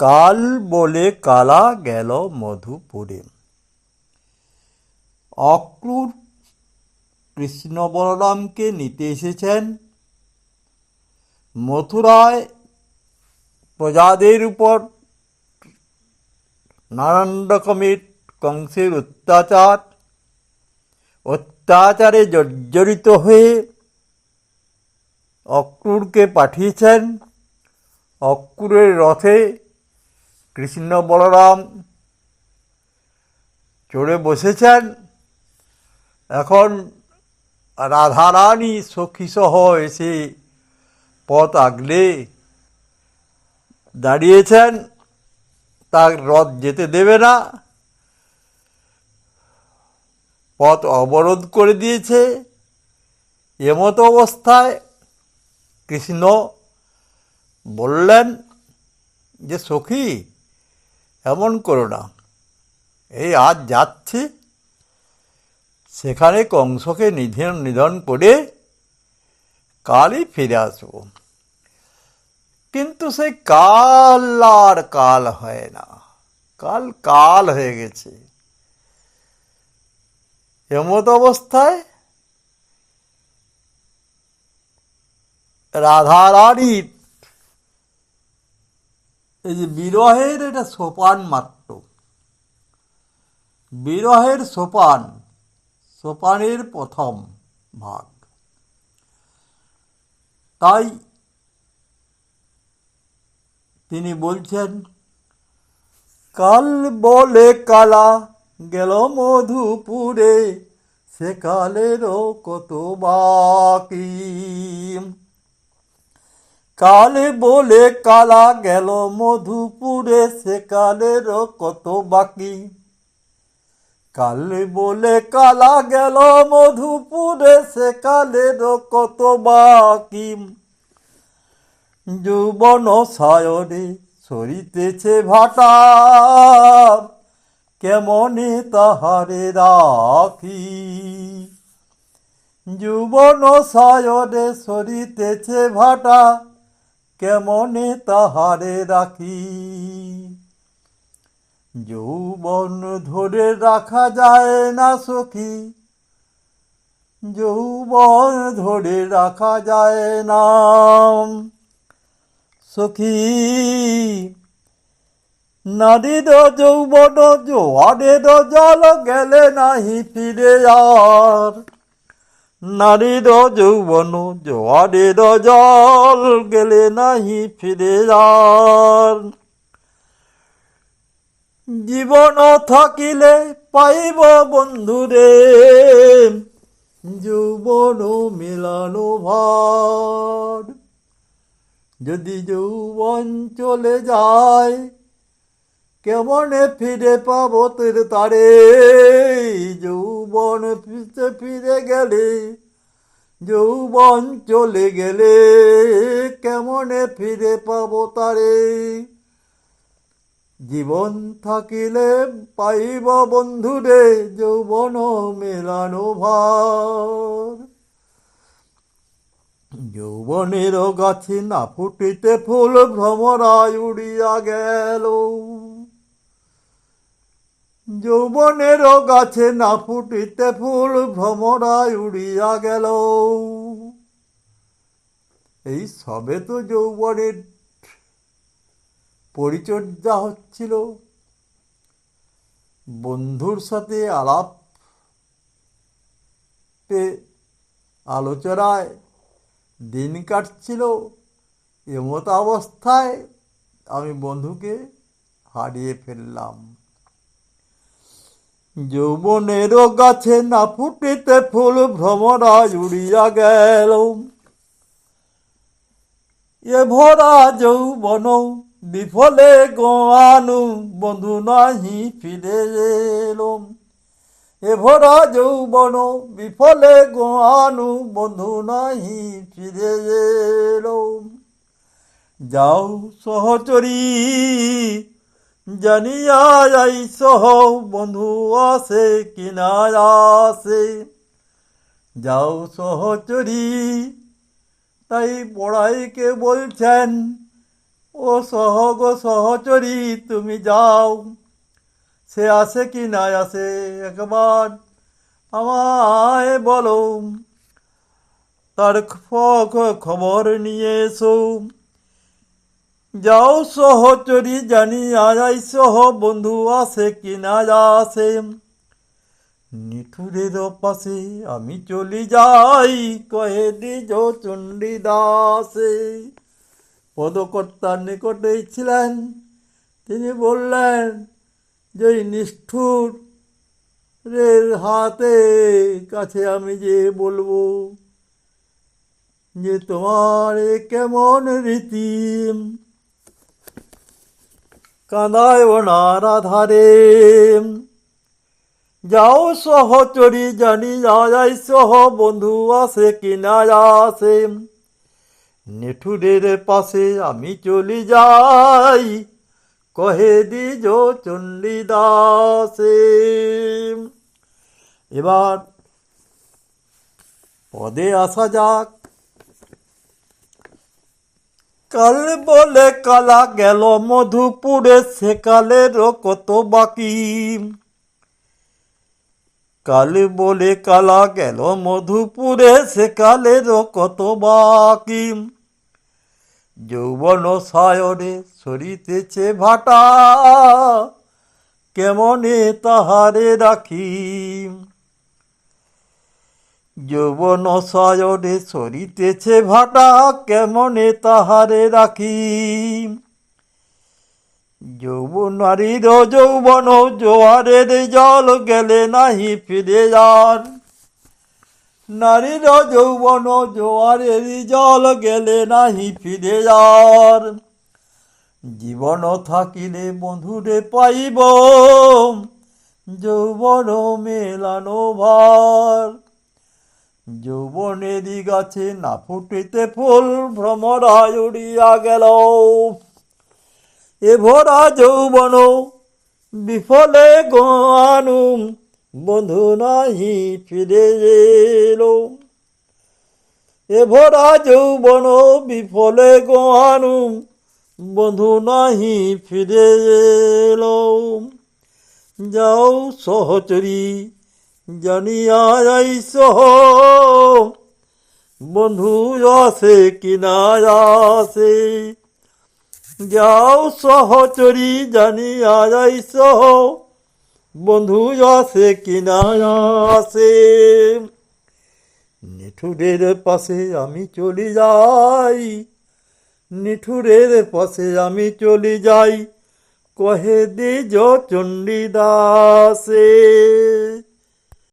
কাল বলে কালা গেল মধুপুরে। অক্রূর কৃষ্ণ বলরামকে নিতে এসেছেন। মথুরায় প্রজাদের উপর নানান রকমের কংসের অত্যাচারে জর্জরিত হয়ে অক্রূরকে পাঠিয়েছেন। অক্রূরের রথে কৃষ্ণ বলরাম চড়ে বসেছেন। এখন রাধারানী সখীসহ এসে পথ আগলে দাঁড়িয়েছেন, তার রথ যেতে দেবে না, পথ অবরোধ করে দিয়েছে। এমতো অবস্থায় কৃষ্ণ বললেন যে সখী, এমন করো না, এই আজ যাচ্ছি, সেখানে কংসকে নিধন করে কালই ফিরে আসব। কিন্তু সেই কাল আর কাল হয় না, কাল কাল হয়ে গেছে। এমত অবস্থায় রাধারানীর এই যে বিরহের এটা সোপান মাত্র, বিরহের সোপানের প্রথম ভাগ। তাই তিনি বলছেন, কাল বলে কালা গেল মধুপুরে, সে কালেরও কত বাকি। কাল বলে কালা গেল মধুপুরে, সে কালেরও কত বাকি। কাল বলে কালা গেল মধুপুরে, সে কালেরও কত বাকি। যৌবন সায়রে সরিতেছে ভাটা, কেমনে তাহারে রাখি। যৌবন সায়রে সরিতেছে ভাটা, কেমনে তাহারে রাখি। যৌবন ধরে রাখা যায় না সখী, যৌবন ধরে রাখা যায় না সখী। নারীর যৌবন জোয়ারের জল, গেলে নাহি ফিরে আর। নারীর যৌবন জোয়ারের জল, গেলে নাহি ফিরে আর। জীবন থাকিলে পাইব বন্ধুরে, যৌবন মেলানো ভার। যদি যৌবন চলে যায়, কেমনে ফিরে পাবো তোর তারে। যৌবন ফিরে গেলে, যৌবন চলে গেলে, কেমনে ফিরে পাবো তারে। জীবন থাকিলে পাইব বন্ধুরে, যৌবন মেলানো ভার। যৌবনের গাছে না ফুটিতে ফুল, ভ্রমরায় উড়িয়া গেল। যৌবনের গাছে না ফুটিতে ফুল, ভ্রমরায় উড়িয়া গেল। এই সবে তো যৌবনের পরিচর্যা হচ্ছিল, বন্ধুর সাথে আলোচনায় দিন কাটছিল। এমত অবস্থায় আমি বন্ধুকে হারিয়ে ফেললাম। যৌবনের গাছে না ফুটিতে ফুল, ভ্রমরায় উড়িয়া গেল। এ ভরা যৌবন বিফলে গোয়ানু, বন্ধু নাহি ফিরে এলো। এ ভরা যৌবন বিফলে গোয়ানু, বন্ধু নাহি ফিরে এলো। যাও সহচরী জানিয়া যাইস, বন্ধু আসে কিনা আসে। যাও সহচরী, তাই বড়াইকে বলছেন, ও সহচরী তুমি যাও, সে আসে কি না আসে একবার আমায় বলো, তার খবর নিয়ে এসো। যাও সহচরী জানি আয় সহ বন্ধু আসে কি না আসে। নিঠুরের পাশে আমি চলি যাই, কহে দ্বিজ চণ্ডীদাসে। পদকর্তার নিকটেই ছিলেন, তিনি বললেন যে নিষ্ঠুর রের হাতে কাছে আমি যে বলবো যে তোমার এ কেমন রীতি, কাঁদায় ওনার আধারে। যাও সহচরী জানি যাই সহ বন্ধু আসে কি না আসে। নিঠুরের পাশে আমি চলি যাই, কহে দ্বিজ চণ্ডীদাসে। এবার পদে আসা যাক। কাল বলে কালা গেল মধুপুরে, সেকালেরও কত বাকি। কাল বলে কালা গেল মধুপুরে, সেকালেরও কত বাকি। যৌবন সায়রে সরিতেছে ভাটা, কেমনে তাহারে রাখি। যৌবন সায়রে সরিতেছে ভাটা, কেমনে তাহারে রাখি। নারীর যৌবন জোয়ারের জল, গেলে নাহি ফিরে যার। নারীর যৌবন জোয়ারের জল, গেলে নাহি ফিরে যার। জীবন থাকিলে বন্ধুরে পাইব, যৌবন মেলানো ভার। যৌবনেরই গাছে না ফুটিতে ফুল, ভ্রমরায় উড়িয়া গেল। এ ভরা যৌবন বিফলে গানু, বন্ধু নাহি ফিরে এলো। এ ভরা যৌবন বিফলে গানু, বন্ধু নাহি ফিরে এলো। যাও সহচরী জানিয়া যাই সহ, বন্ধু আসে কি না আসে। যাও সহচরী জানিয়া যাই সহ, বন্ধু আসে কি না আসে। নিঠুরের পাশে আমি চলি যাই, নিঠুরের পাশে আমি চলি যাই, কহে দ্বিজ চণ্ডীদাসে।